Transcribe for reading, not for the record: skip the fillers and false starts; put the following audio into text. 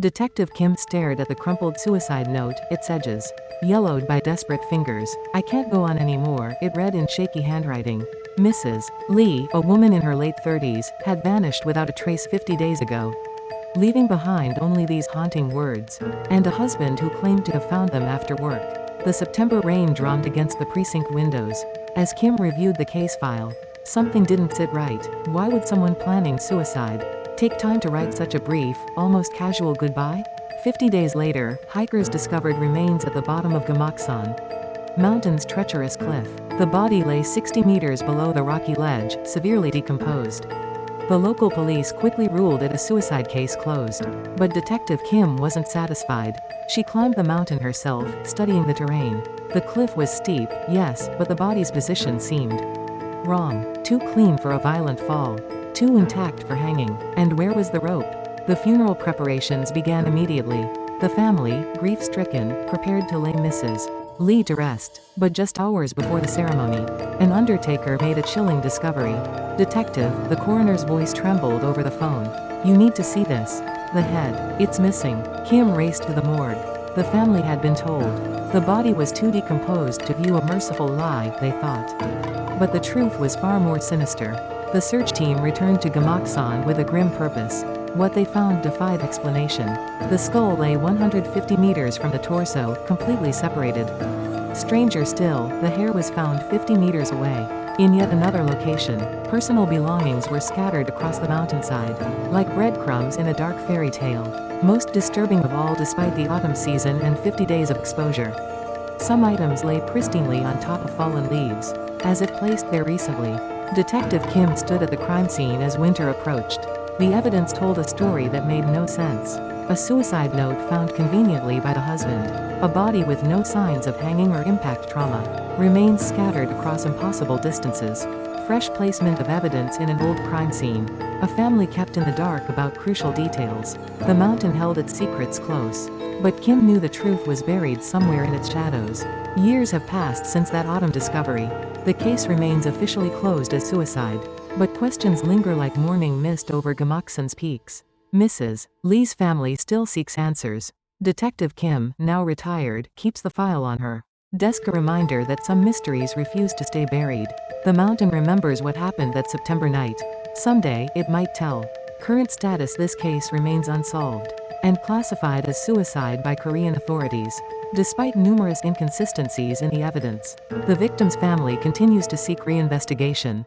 Detective Kim stared at the crumpled suicide note, its edges yellowed by desperate fingers. "I can't go on anymore," it read in shaky handwriting. Mrs. Lee, a woman in her late 30s, had vanished without a trace 50 days ago, leaving behind only these haunting words, and a husband who claimed to have found them after work. The September rain drummed against the precinct windows. As Kim reviewed the case file, something didn't sit right. Why would someone planning suicide take time to write such a brief, almost casual goodbye? 50 days later, hikers discovered remains at the bottom of Gamaksan Mountain's treacherous cliff. The body lay 60 meters below the rocky ledge, severely decomposed. The local police quickly ruled it a suicide case closed. But Detective Kim wasn't satisfied. She climbed the mountain herself, studying the terrain. The cliff was steep, yes, but the body's position seemed wrong. Too clean for a violent fall. Too intact for hanging. And where was the rope? The funeral preparations began immediately. The family, grief-stricken, prepared to lay Mrs. Lee to rest. But just hours before the ceremony, an undertaker made a chilling discovery. "Detective," the coroner's voice trembled over the phone. "You need to see this. The head. It's missing." Kim raced to the morgue. The family had been told the body was too decomposed to view a merciful lie, they thought. But the truth was far more sinister. The search team returned to Gamaksan with a grim purpose. What they found defied explanation. The skull lay 150 meters from the torso, completely separated. Stranger still, the hair was found 50 meters away. In yet another location, personal belongings were scattered across the mountainside, like breadcrumbs in a dark fairy tale. Most disturbing of all, despite the autumn season and 50 days of exposure, some items lay pristinely on top of fallen leaves, as if placed there recently. Detective Kim stood at the crime scene as winter approached. The evidence told a story that made no sense. A suicide note found conveniently by the husband. A body with no signs of hanging or impact trauma. Remains scattered across impossible distances. Fresh placement of evidence in an old crime scene. A family kept in the dark about crucial details. The mountain held its secrets close. But Kim knew the truth was buried somewhere in its shadows. Years have passed since that autumn discovery. The case remains officially closed as suicide. But questions linger like morning mist over Gamaksan's peaks. Mrs. Lee's family still seeks answers. Detective Kim, now retired, keeps the file on her desk, a reminder that some mysteries refuse to stay buried. The mountain remembers what happened that September night. Someday, it might tell. Current status: this case remains unsolved and classified as suicide by Korean authorities. Despite numerous inconsistencies in the evidence, the victim's family continues to seek reinvestigation.